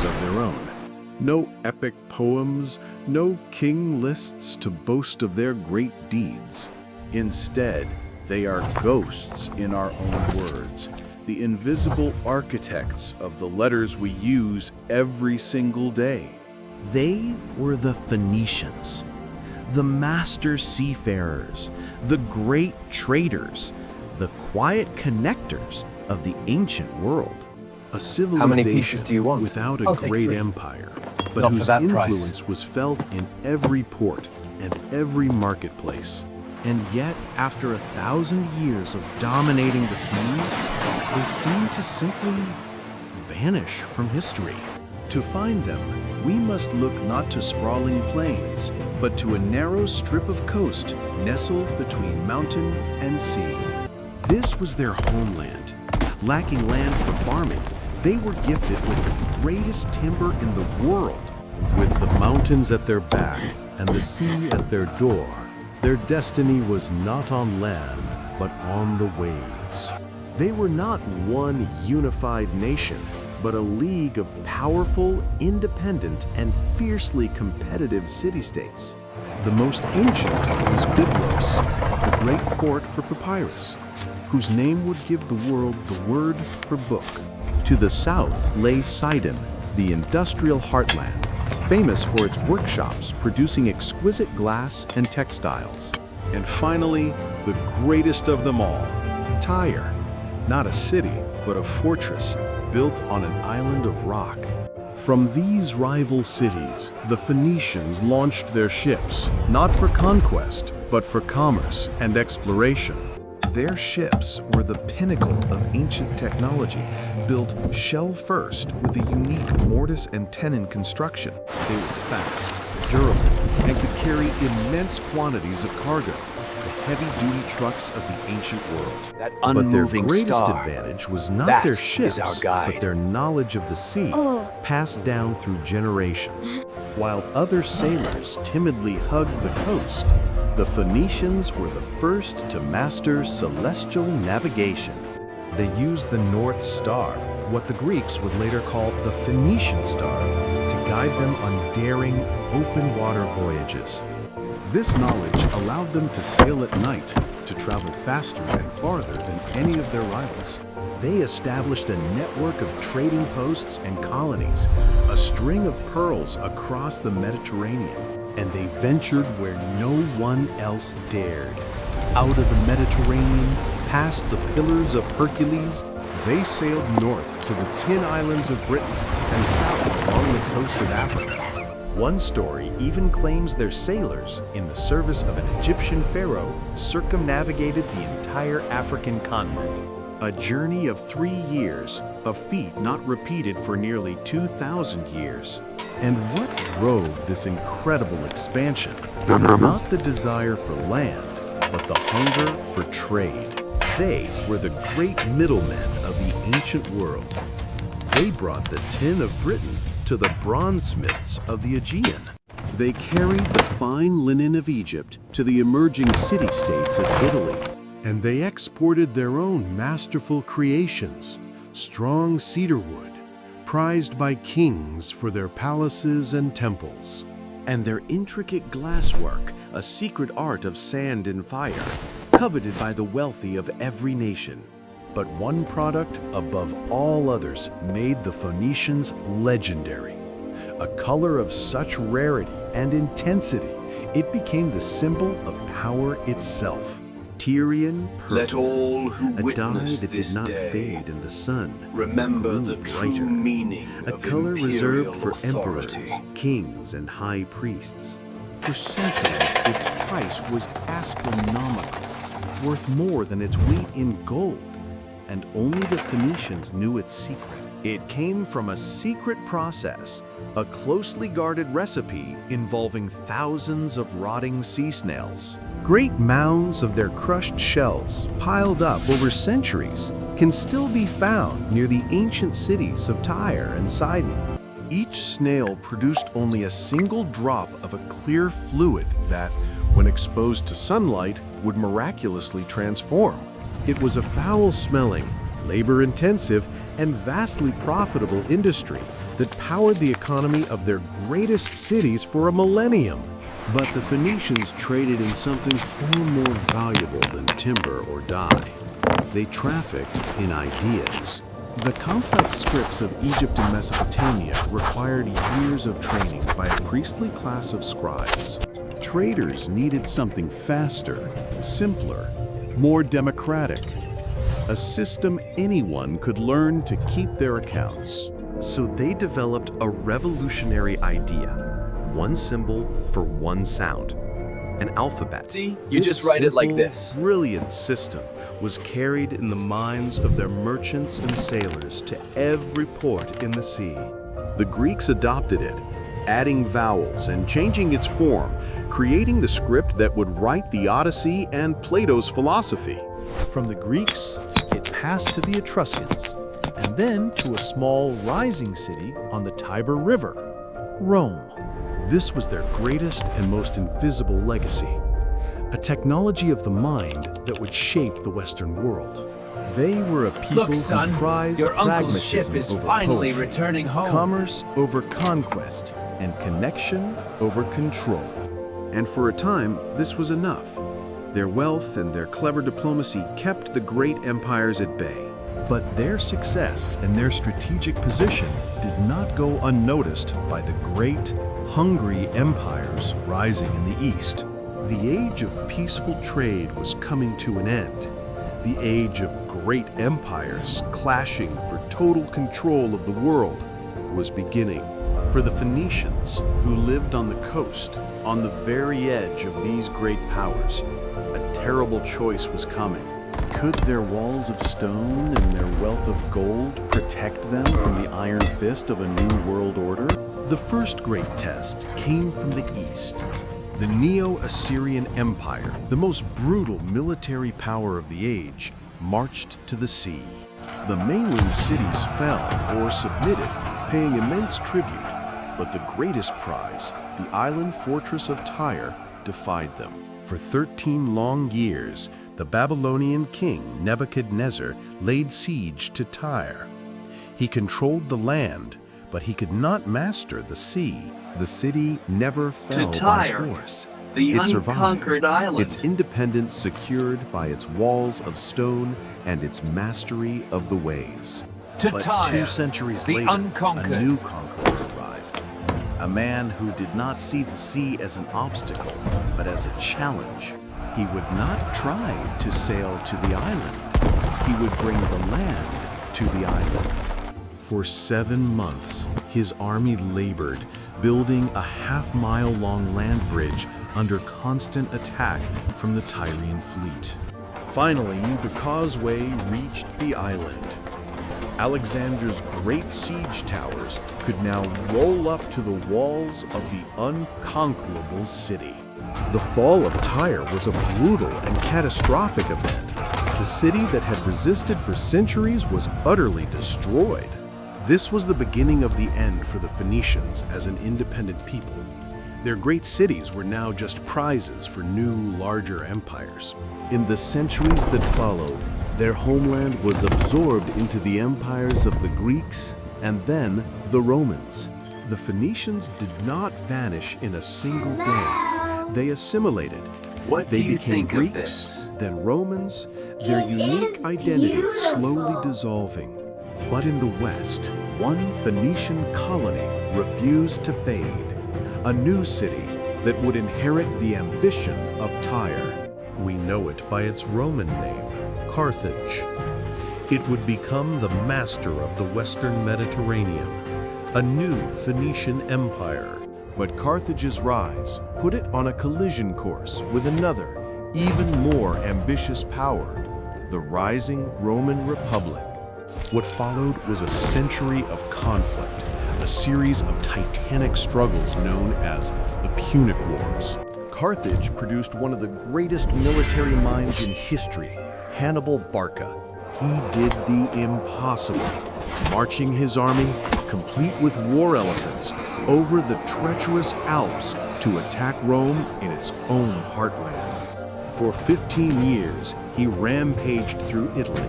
of their own. No epic poems, no king lists to boast of their great deeds. Instead, they are ghosts in our own words, the invisible architects of the letters we use every single day. They were the Phoenicians, the master seafarers, the great traders, the quiet connectors of the ancient world. A civilization How many pieces do you want? without a I'll take great 3. empire, but Not for whose that influence price. was felt in every port and every marketplace. And yet, after 1,000 years of dominating the seas, they seem to simply vanish from history. To find them, we must look not to sprawling plains, but to a narrow strip of coast nestled between mountain and sea. This was their homeland. Lacking land for farming, they were gifted with the greatest timber in the world. With the mountains at their back and the sea at their door, their destiny was not on land, but on the waves. They were not one unified nation, but a league of powerful, independent, and fiercely competitive city-states. The most ancient was Byblos, the great port for papyrus, whose name would give the world the word for book. To the south lay Sidon, the industrial heartland, famous for its workshops producing exquisite glass and textiles. And finally, the greatest of them all, Tyre, not a city, but a fortress built on an island of rock. From these rival cities, the Phoenicians launched their ships, not for conquest, but for commerce and exploration. Their ships were the pinnacle of ancient technology, built shell-first with a unique mortise and tenon construction. They were fast, durable, and could carry immense quantities of cargo, the heavy-duty trucks of the ancient world. That But their unmoving greatest star. advantage was not That their is ships, our guide. but their knowledge of the sea, passed down through generations. While other sailors timidly hugged the coast, the Phoenicians were the first to master celestial navigation. They used the North Star, what the Greeks would later call the Phoenician Star, to guide them on daring, open water voyages. This knowledge allowed them to sail at night, to travel faster and farther than any of their rivals. They established a network of trading posts and colonies, a string of pearls across the Mediterranean, and they ventured where no one else dared. Out of the Mediterranean, past the Pillars of Hercules, they sailed north to the Tin Islands of Britain and south along the coast of Africa. One story even claims their sailors, in the service of an Egyptian pharaoh, circumnavigated the entire African continent. A journey of 3 years, a feat not repeated for nearly 2,000 years. And what drove this incredible expansion? Not the desire for land, but the hunger for trade. They were the great middlemen of the ancient world. They brought the tin of Britain to the bronzesmiths of the Aegean. They carried the fine linen of Egypt to the emerging city-states of Italy. And they exported their own masterful creations, strong cedar wood, prized by kings for their palaces and temples, and their intricate glasswork, a secret art of sand and fire, coveted by the wealthy of every nation. But one product above all others made the Phoenicians legendary. A color of such rarity and intensity, it became the symbol of power itself. Tyrian Purple, Let all who a dye witness that this did not day fade in the sun, remember grew the true brighter. meaning A of color imperial reserved for authority. emperors, kings, and high priests. For centuries, its price was astronomical, worth more than its weight in gold. And only the Phoenicians knew its secret. It came from a secret process, a closely guarded recipe involving thousands of rotting sea snails. Great mounds of their crushed shells, piled up over centuries, can still be found near the ancient cities of Tyre and Sidon. Each snail produced only a single drop of a clear fluid that, when exposed to sunlight, would miraculously transform. It was a foul-smelling, labor-intensive, and vastly profitable industry, that powered the economy of their greatest cities for a millennium. But the Phoenicians traded in something far more valuable than timber or dye. They trafficked in ideas. The complex scripts of Egypt and Mesopotamia required years of training by a priestly class of scribes. Traders needed something faster, simpler, more democratic. A system anyone could learn to keep their accounts. So they developed a revolutionary idea. One symbol for one sound. An alphabet. See, you just write it like this. Brilliant system was carried in the minds of their merchants and sailors to every port in the sea. The Greeks adopted it, adding vowels and changing its form, creating the script that would write the Odyssey and Plato's philosophy. From the Greeks, it passed to the Etruscans, and then to a small rising city on the Tiber River, Rome. This was their greatest and most invisible legacy, a technology of the mind that would shape the Western world. They were a people Look, son, who prized your uncle's ship pragmatism is over finally poetry, returning home. commerce over conquest, and connection over control. And for a time, this was enough. Their wealth and their clever diplomacy kept the great empires at bay. But their success and their strategic position did not go unnoticed by the great, hungry empires rising in the east. The age of peaceful trade was coming to an end. The age of great empires clashing for total control of the world was beginning. For the Phoenicians, who lived on the coast, on the very edge of these great powers, a terrible choice was coming. Could their walls of stone and their wealth of gold protect them from the iron fist of a new world order? The first great test came from the east. The Neo-Assyrian Empire, the most brutal military power of the age, marched to the sea. The mainland cities fell or submitted, paying immense tribute. But the greatest prize, the island fortress of Tyre, defied them. For 13 long years, the Babylonian king Nebuchadnezzar laid siege to Tyre. He controlled the land, but he could not master the sea. The city never fell To by Tyre, force. the It survived, unconquered island. its independence secured by its walls of stone and its mastery of the ways. To But Tyre, 2 centuries the later, unconquered. a new conqueror arrived. A man who did not see the sea as an obstacle, but as a challenge. He would not try to sail to the island. He would bring the land to the island. For 7 months, his army labored, building a half-mile-long land bridge under constant attack from the Tyrian fleet. Finally, the causeway reached the island. Alexander's great siege towers could now roll up to the walls of the unconquerable city. The fall of Tyre was a brutal and catastrophic event. The city that had resisted for centuries was utterly destroyed. This was the beginning of the end for the Phoenicians as an independent people. Their great cities were now just prizes for new, larger empires. In the centuries that followed, their homeland was absorbed into the empires of the Greeks and then the Romans. The Phoenicians did not vanish in a single day. They assimilated. What They do you became think of Greeks, this? then Romans, their unique identity slowly dissolving. But in the West, one Phoenician colony refused to fade. A new city that would inherit the ambition of Tyre. We know it by its Roman name, Carthage. It would become the master of the Western Mediterranean, a new Phoenician empire. But Carthage's rise put it on a collision course with another, even more ambitious power, the rising Roman Republic. What followed was a century of conflict, a series of titanic struggles known as the Punic Wars. Carthage produced one of the greatest military minds in history, Hannibal Barca. He did the impossible, marching his army, complete with war elephants, over the treacherous Alps to attack Rome in its own heartland. For 15 years, he rampaged through Italy,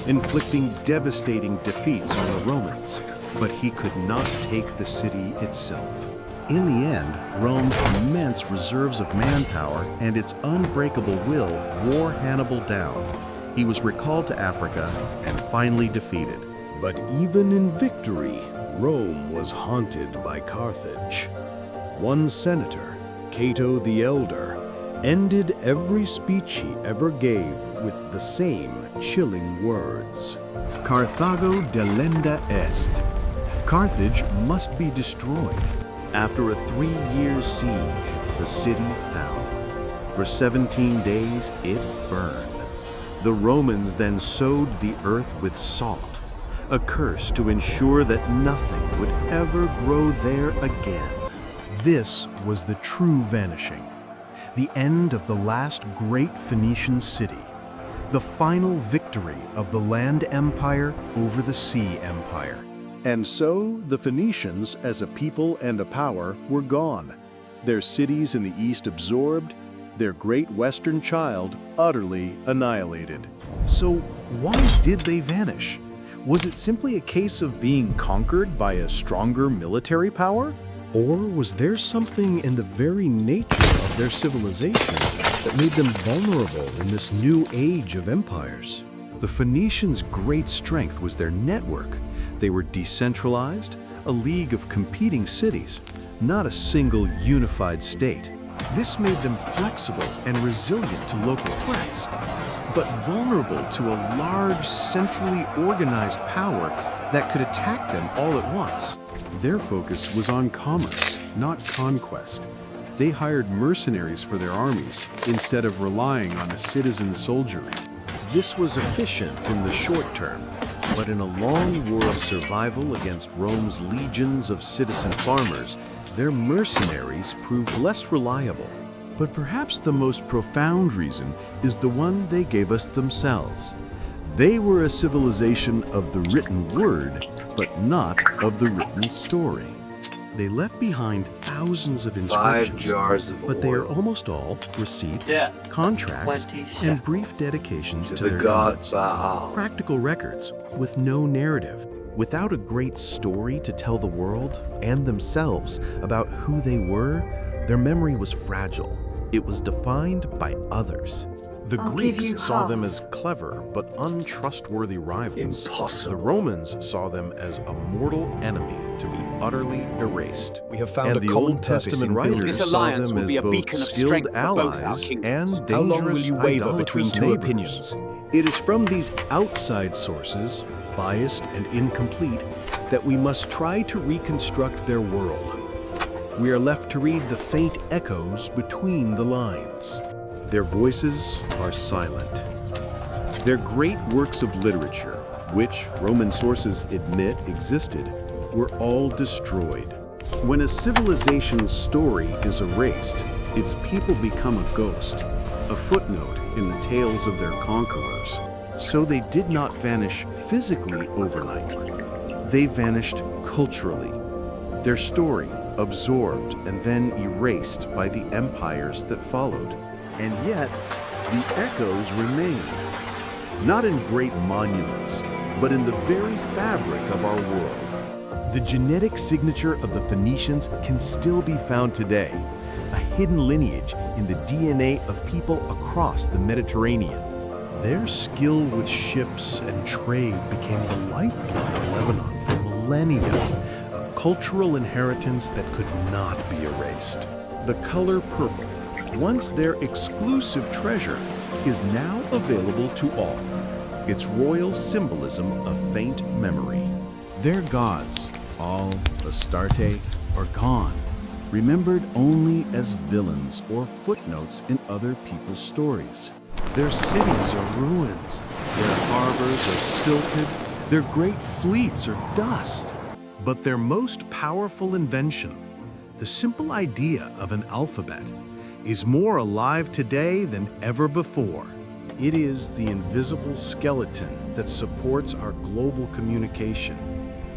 inflicting devastating defeats on the Romans. but he could not take the city itself. In the end, Rome's immense reserves of manpower and its unbreakable will wore Hannibal down. He was recalled to Africa and finally defeated. But even in victory, Rome was haunted by Carthage. One senator, Cato the Elder, ended every speech he ever gave with the same chilling words. Carthago delenda est. Carthage must be destroyed. After a 3-year siege, the city fell. For 17 days, it burned. The Romans then sowed the earth with salt, a curse to ensure that nothing would ever grow there again. This was the true vanishing, the end of the last great Phoenician city, the final victory of the land empire over the sea empire. And so, the Phoenicians, as a people and a power, were gone. Their cities in the east absorbed, their great western child utterly annihilated. So, why did they vanish? Was it simply a case of being conquered by a stronger military power? Or was there something in the very nature of their civilization that made them vulnerable in this new age of empires? The Phoenicians' great strength was their network. They were decentralized, a league of competing cities, not a single unified state. This made them flexible and resilient to local threats, but vulnerable to a large, centrally organized power that could attack them all at once. Their focus was on commerce, not conquest. They hired mercenaries for their armies instead of relying on a citizen soldiery. This was efficient in the short term, but in a long war of survival against Rome's legions of citizen farmers, their mercenaries proved less reliable. But perhaps the most profound reason is the one they gave us themselves. They were a civilization of the written word, but not of the written story. They left behind thousands of 5 inscriptions, jars of but they are oil almost all receipts, Yeah. contracts, 20 and brief dedications to to the their god gods. Baal. Practical records with no narrative. Without a great story to tell the world and themselves about who they were, their memory was fragile. It was defined by others. The I'll give you Greeks saw half. them as clever but untrustworthy rivals. Impossible. The Romans saw them as a mortal enemy to be utterly erased. We have found And a the cold Old purpose Testament in building. writers This saw alliance them will as be a both beacon of skilled strength for both our allies kingdoms. and How long will dangerous you waver idolatrous between two neighbors. opinions? It is from these outside sources, biased and incomplete, that we must try to reconstruct their world. We are left to read the faint echoes between the lines. Their voices are silent. Their great works of literature, which Roman sources admit existed, were all destroyed. When a civilization's story is erased, its people become a ghost, a footnote in the tales of their conquerors. So they did not vanish physically overnight. They vanished culturally. Their story absorbed and then erased by the empires that followed. And yet, the echoes remain. Not in great monuments, but in the very fabric of our world. The genetic signature of the Phoenicians can still be found today, a hidden lineage in the DNA of people across the Mediterranean. Their skill with ships and trade became the lifeblood of Lebanon for millennia, a cultural inheritance that could not be erased. The color purple, once their exclusive treasure, is now available to all. Its royal symbolism a faint memory. Their gods, all Astarte, are gone, remembered only as villains or footnotes in other people's stories. Their cities are ruins, their harbors are silted, their great fleets are dust. But their most powerful invention, the simple idea of an alphabet, is more alive today than ever before. It is the invisible skeleton that supports our global communication,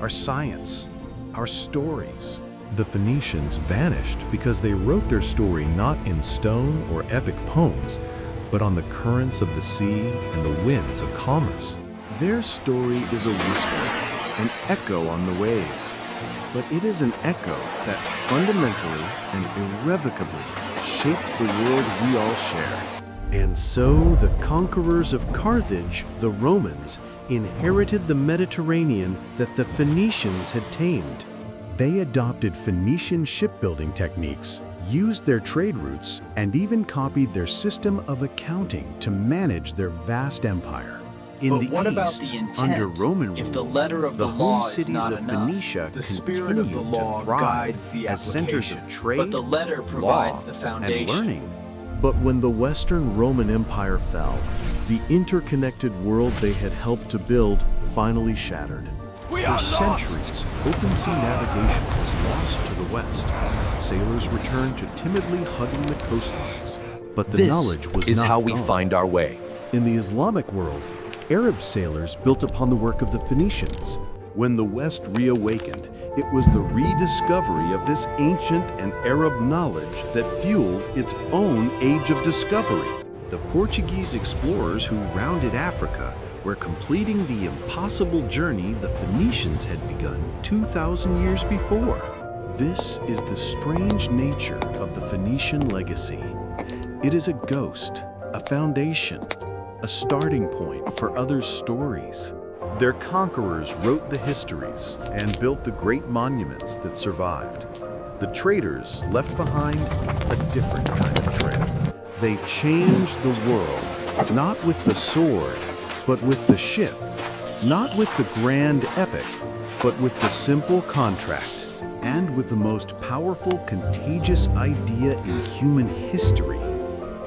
our science, our stories. The Phoenicians vanished because they wrote their story not in stone or epic poems, but on the currents of the sea and the winds of commerce. Their story is a whisper, an echo on the waves. But it is an echo that fundamentally and irrevocably shaped the world we all share. And so the conquerors of Carthage, the Romans, inherited the Mediterranean that the Phoenicians had tamed. They adopted Phoenician shipbuilding techniques, used their trade routes, and even copied their system of accounting to manage their vast empire. In But the what about east, the intent? under Roman If rule, the letter of the the home law is cities not of enough, Phoenicia the spirit continued of the law to thrive guides the as centers of application. trade, But the letter provides law, the foundation. and learning. But when the Western Roman Empire fell, the interconnected world they had helped to build finally shattered. For centuries, open sea navigation was lost to the west. Sailors returned to timidly hugging the coastlines. But the knowledge was is not how we gone. find our way. In the Islamic world, Arab sailors built upon the work of the Phoenicians. When the West reawakened, it was the rediscovery of this ancient and Arab knowledge that fueled its own age of discovery. The Portuguese explorers who rounded Africa were completing the impossible journey the Phoenicians had begun 2,000 years before. This is the strange nature of the Phoenician legacy. It is a ghost, a foundation, a starting point for other stories. Their conquerors wrote the histories and built the great monuments that survived. The traders left behind a different kind of trail. They changed the world, not with the sword, but with the ship. Not with the grand epic, but with the simple contract. And with the most powerful, contagious idea in human history,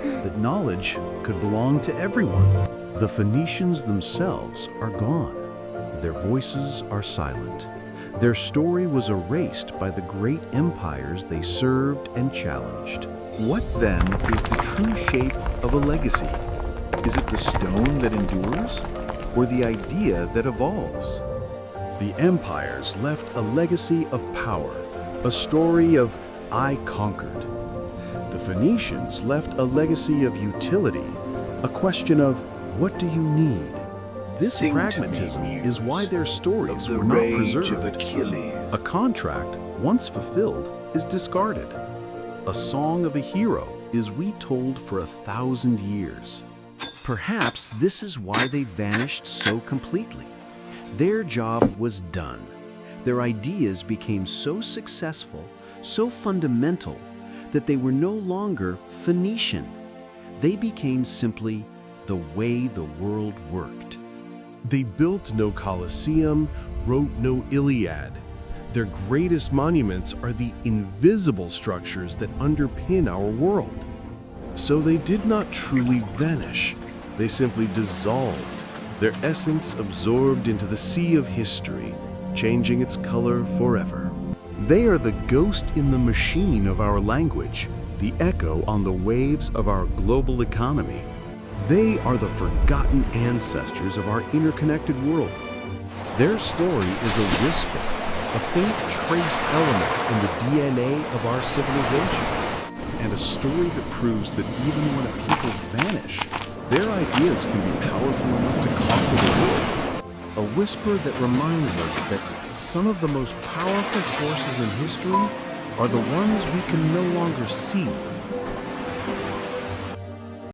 that knowledge could belong to everyone. The Phoenicians themselves are gone. Their voices are silent. Their story was erased by the great empires they served and challenged. What then is the true shape of a legacy? Is it the stone that endures, or the idea that evolves? The empires left a legacy of power, a story of I conquered. The Phoenicians left a legacy of utility, a question of what do you need? This Sing to me, pragmatism is why their stories of the were not rage preserved. of Achilles. A contract, once fulfilled, is discarded. A song of a hero is retold for 1,000 years. Perhaps this is why they vanished so completely. Their job was done. Their ideas became so successful, so fundamental, that they were no longer Phoenician. They became simply the way the world worked. They built no Colosseum, wrote no Iliad. Their greatest monuments are the invisible structures that underpin our world. So they did not truly vanish. They simply dissolved, their essence absorbed into the sea of history, changing its color forever. They are the ghost in the machine of our language, the echo on the waves of our global economy. They are the forgotten ancestors of our interconnected world. Their story is a whisper, a faint trace element in the DNA of our civilization, and a story that proves that even when a people vanish, their ideas can be powerful enough to conquer the world. A whisper that reminds us that some of the most powerful forces in history are the ones we can no longer see,